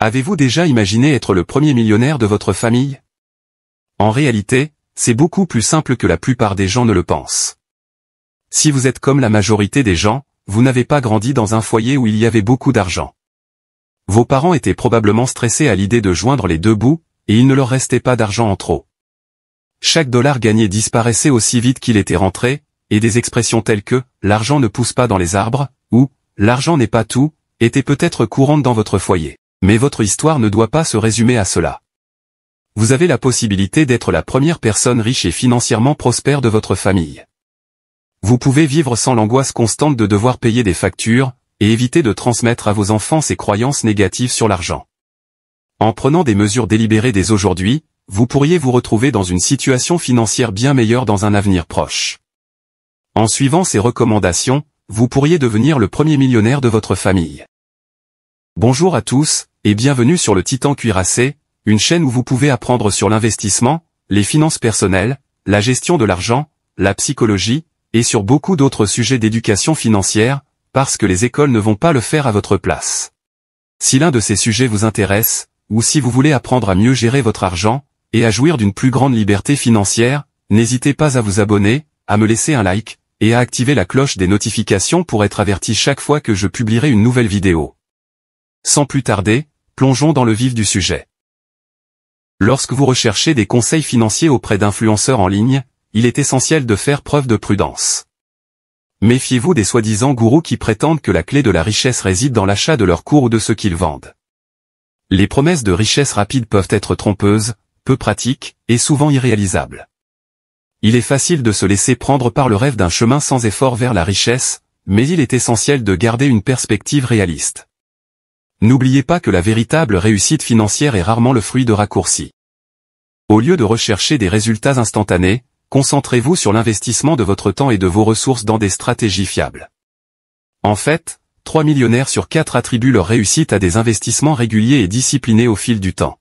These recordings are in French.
Avez-vous déjà imaginé être le premier millionnaire de votre famille? En réalité, c'est beaucoup plus simple que la plupart des gens ne le pensent. Si vous êtes comme la majorité des gens, vous n'avez pas grandi dans un foyer où il y avait beaucoup d'argent. Vos parents étaient probablement stressés à l'idée de joindre les deux bouts, et il ne leur restait pas d'argent en trop. Chaque dollar gagné disparaissait aussi vite qu'il était rentré, et des expressions telles que « l'argent ne pousse pas dans les arbres » ou « l'argent n'est pas tout » étaient peut-être courantes dans votre foyer. Mais votre histoire ne doit pas se résumer à cela. Vous avez la possibilité d'être la première personne riche et financièrement prospère de votre famille. Vous pouvez vivre sans l'angoisse constante de devoir payer des factures, et éviter de transmettre à vos enfants ces croyances négatives sur l'argent. En prenant des mesures délibérées dès aujourd'hui, vous pourriez vous retrouver dans une situation financière bien meilleure dans un avenir proche. En suivant ces recommandations, vous pourriez devenir le premier millionnaire de votre famille. Bonjour à tous, et bienvenue sur le Titan Cuirassé, une chaîne où vous pouvez apprendre sur l'investissement, les finances personnelles, la gestion de l'argent, la psychologie, et sur beaucoup d'autres sujets d'éducation financière, parce que les écoles ne vont pas le faire à votre place. Si l'un de ces sujets vous intéresse, ou si vous voulez apprendre à mieux gérer votre argent, et à jouir d'une plus grande liberté financière, n'hésitez pas à vous abonner, à me laisser un like, et à activer la cloche des notifications pour être averti chaque fois que je publierai une nouvelle vidéo. Sans plus tarder, plongeons dans le vif du sujet. Lorsque vous recherchez des conseils financiers auprès d'influenceurs en ligne, il est essentiel de faire preuve de prudence. Méfiez-vous des soi-disant gourous qui prétendent que la clé de la richesse réside dans l'achat de leurs cours ou de ce qu'ils vendent. Les promesses de richesse rapide peuvent être trompeuses, peu pratiques, et souvent irréalisables. Il est facile de se laisser prendre par le rêve d'un chemin sans effort vers la richesse, mais il est essentiel de garder une perspective réaliste. N'oubliez pas que la véritable réussite financière est rarement le fruit de raccourcis. Au lieu de rechercher des résultats instantanés, concentrez-vous sur l'investissement de votre temps et de vos ressources dans des stratégies fiables. En fait, 3 millionnaires sur 4 attribuent leur réussite à des investissements réguliers et disciplinés au fil du temps.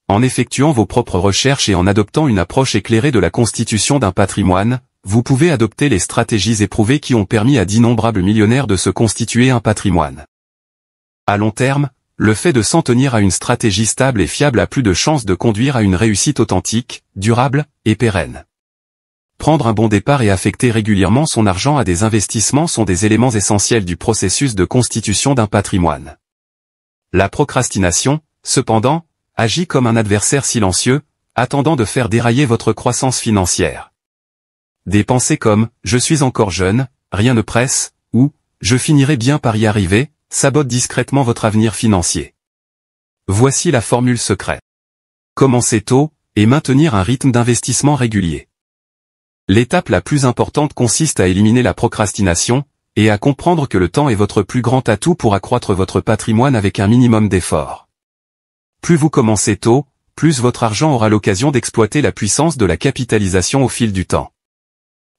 En effectuant vos propres recherches et en adoptant une approche éclairée de la constitution d'un patrimoine, vous pouvez adopter les stratégies éprouvées qui ont permis à d'innombrables millionnaires de se constituer un patrimoine. À long terme, le fait de s'en tenir à une stratégie stable et fiable a plus de chances de conduire à une réussite authentique, durable et pérenne. Prendre un bon départ et affecter régulièrement son argent à des investissements sont des éléments essentiels du processus de constitution d'un patrimoine. La procrastination, cependant, agit comme un adversaire silencieux, attendant de faire dérailler votre croissance financière. Des pensées comme « je suis encore jeune, rien ne presse » ou « je finirai bien par y arriver » sabotent discrètement votre avenir financier. Voici la formule secrète. Commencez tôt, et maintenir un rythme d'investissement régulier. L'étape la plus importante consiste à éliminer la procrastination, et à comprendre que le temps est votre plus grand atout pour accroître votre patrimoine avec un minimum d'effort. Plus vous commencez tôt, plus votre argent aura l'occasion d'exploiter la puissance de la capitalisation au fil du temps.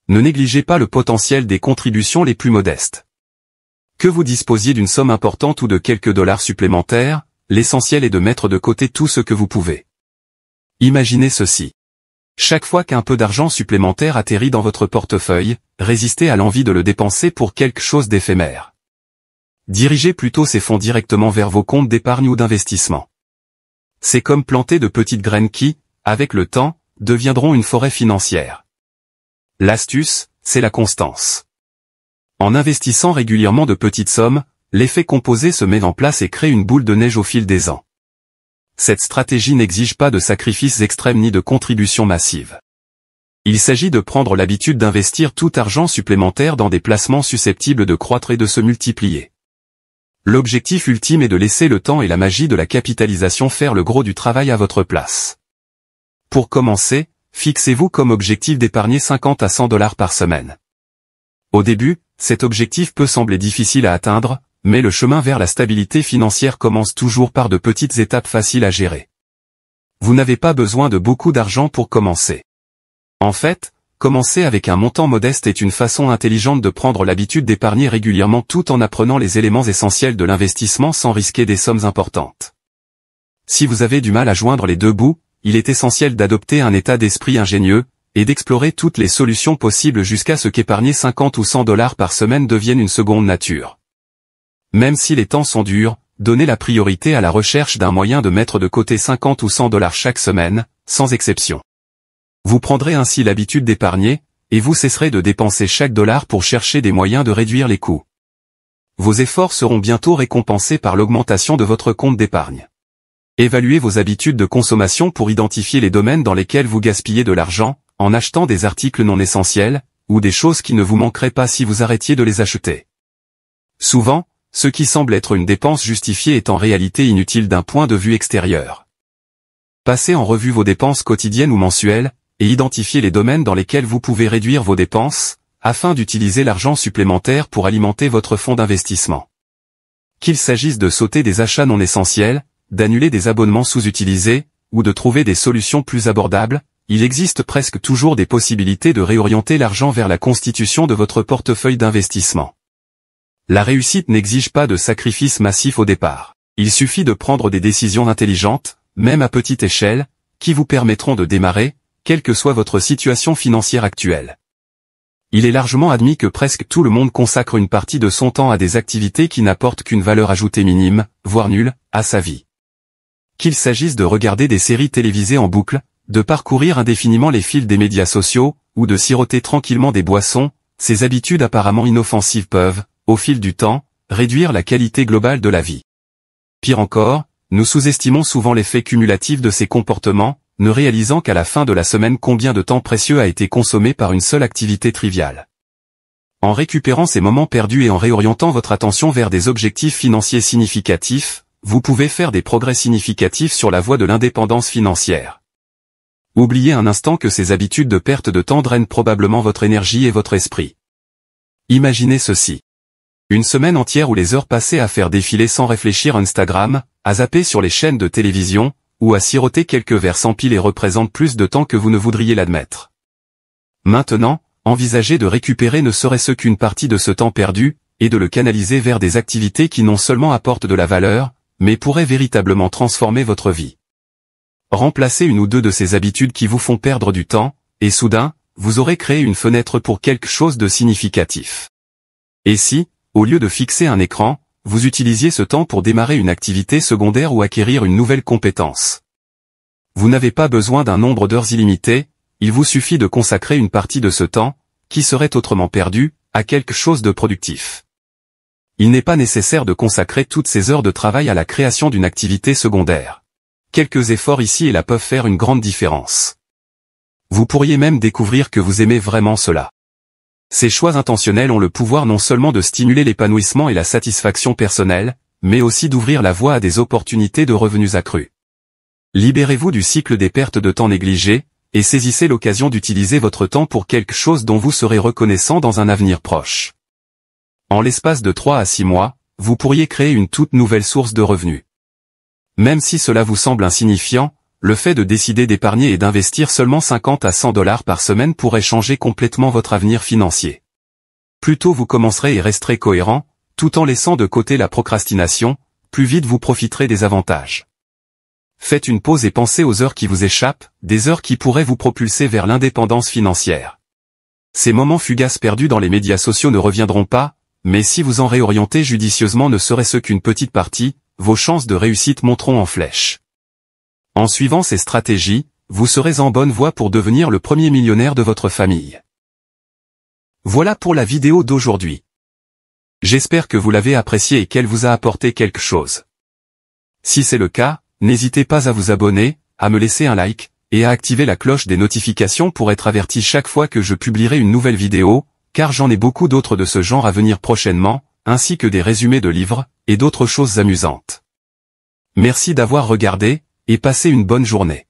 Ne négligez pas le potentiel des contributions les plus modestes. Que vous disposiez d'une somme importante ou de quelques dollars supplémentaires, l'essentiel est de mettre de côté tout ce que vous pouvez. Imaginez ceci. Chaque fois qu'un peu d'argent supplémentaire atterrit dans votre portefeuille, résistez à l'envie de le dépenser pour quelque chose d'éphémère. Dirigez plutôt ces fonds directement vers vos comptes d'épargne ou d'investissement. C'est comme planter de petites graines qui, avec le temps, deviendront une forêt financière. L'astuce, c'est la constance. En investissant régulièrement de petites sommes, l'effet composé se met en place et crée une boule de neige au fil des ans. Cette stratégie n'exige pas de sacrifices extrêmes ni de contributions massives. Il s'agit de prendre l'habitude d'investir tout argent supplémentaire dans des placements susceptibles de croître et de se multiplier. L'objectif ultime est de laisser le temps et la magie de la capitalisation faire le gros du travail à votre place. Pour commencer, fixez-vous comme objectif d'épargner 50 à 100 dollars par semaine. Au début, cet objectif peut sembler difficile à atteindre, mais le chemin vers la stabilité financière commence toujours par de petites étapes faciles à gérer. Vous n'avez pas besoin de beaucoup d'argent pour commencer. En fait, commencer avec un montant modeste est une façon intelligente de prendre l'habitude d'épargner régulièrement tout en apprenant les éléments essentiels de l'investissement sans risquer des sommes importantes. Si vous avez du mal à joindre les deux bouts, il est essentiel d'adopter un état d'esprit ingénieux, et d'explorer toutes les solutions possibles jusqu'à ce qu'épargner 50 ou 100 dollars par semaine devienne une seconde nature. Même si les temps sont durs, donnez la priorité à la recherche d'un moyen de mettre de côté 50 ou 100 $ chaque semaine, sans exception. Vous prendrez ainsi l'habitude d'épargner, et vous cesserez de dépenser chaque dollar pour chercher des moyens de réduire les coûts. Vos efforts seront bientôt récompensés par l'augmentation de votre compte d'épargne. Évaluez vos habitudes de consommation pour identifier les domaines dans lesquels vous gaspillez de l'argent, en achetant des articles non essentiels, ou des choses qui ne vous manqueraient pas si vous arrêtiez de les acheter. Souvent, ce qui semble être une dépense justifiée est en réalité inutile d'un point de vue extérieur. Passez en revue vos dépenses quotidiennes ou mensuelles, et identifiez les domaines dans lesquels vous pouvez réduire vos dépenses, afin d'utiliser l'argent supplémentaire pour alimenter votre fonds d'investissement. Qu'il s'agisse de sauter des achats non essentiels, d'annuler des abonnements sous-utilisés, ou de trouver des solutions plus abordables, il existe presque toujours des possibilités de réorienter l'argent vers la constitution de votre portefeuille d'investissement. La réussite n'exige pas de sacrifices massifs au départ. Il suffit de prendre des décisions intelligentes, même à petite échelle, qui vous permettront de démarrer, quelle que soit votre situation financière actuelle. Il est largement admis que presque tout le monde consacre une partie de son temps à des activités qui n'apportent qu'une valeur ajoutée minime, voire nulle, à sa vie. Qu'il s'agisse de regarder des séries télévisées en boucle, de parcourir indéfiniment les fils des médias sociaux, ou de siroter tranquillement des boissons, ces habitudes apparemment inoffensives peuvent, au fil du temps, réduire la qualité globale de la vie. Pire encore, nous sous-estimons souvent l'effet cumulatif de ces comportements, ne réalisant qu'à la fin de la semaine combien de temps précieux a été consommé par une seule activité triviale. En récupérant ces moments perdus et en réorientant votre attention vers des objectifs financiers significatifs, vous pouvez faire des progrès significatifs sur la voie de l'indépendance financière. Oubliez un instant que ces habitudes de perte de temps drainent probablement votre énergie et votre esprit. Imaginez ceci. Une semaine entière où les heures passées à faire défiler sans réfléchir Instagram, à zapper sur les chaînes de télévision, ou à siroter quelques verres sans pile représentent plus de temps que vous ne voudriez l'admettre. Maintenant, envisagez de récupérer ne serait-ce qu'une partie de ce temps perdu, et de le canaliser vers des activités qui non seulement apportent de la valeur, mais pourraient véritablement transformer votre vie. Remplacez une ou deux de ces habitudes qui vous font perdre du temps, et soudain, vous aurez créé une fenêtre pour quelque chose de significatif. Et si, au lieu de fixer un écran, vous utilisiez ce temps pour démarrer une activité secondaire ou acquérir une nouvelle compétence? Vous n'avez pas besoin d'un nombre d'heures illimité, il vous suffit de consacrer une partie de ce temps, qui serait autrement perdu, à quelque chose de productif. Il n'est pas nécessaire de consacrer toutes ces heures de travail à la création d'une activité secondaire. Quelques efforts ici et là peuvent faire une grande différence. Vous pourriez même découvrir que vous aimez vraiment cela. Ces choix intentionnels ont le pouvoir non seulement de stimuler l'épanouissement et la satisfaction personnelle, mais aussi d'ouvrir la voie à des opportunités de revenus accrus. Libérez-vous du cycle des pertes de temps négligées, et saisissez l'occasion d'utiliser votre temps pour quelque chose dont vous serez reconnaissant dans un avenir proche. En l'espace de 3 à 6 mois, vous pourriez créer une toute nouvelle source de revenus. Même si cela vous semble insignifiant, le fait de décider d'épargner et d'investir seulement 50 à 100 $ par semaine pourrait changer complètement votre avenir financier. Plus tôt vous commencerez et resterez cohérent, tout en laissant de côté la procrastination, plus vite vous profiterez des avantages. Faites une pause et pensez aux heures qui vous échappent, des heures qui pourraient vous propulser vers l'indépendance financière. Ces moments fugaces perdus dans les médias sociaux ne reviendront pas, mais si vous en réorientez judicieusement ne serait-ce qu'une petite partie, vos chances de réussite monteront en flèche. En suivant ces stratégies, vous serez en bonne voie pour devenir le premier millionnaire de votre famille. Voilà pour la vidéo d'aujourd'hui. J'espère que vous l'avez appréciée et qu'elle vous a apporté quelque chose. Si c'est le cas, n'hésitez pas à vous abonner, à me laisser un like, et à activer la cloche des notifications pour être averti chaque fois que je publierai une nouvelle vidéo, car j'en ai beaucoup d'autres de ce genre à venir prochainement, ainsi que des résumés de livres, et d'autres choses amusantes. Merci d'avoir regardé, et passez une bonne journée.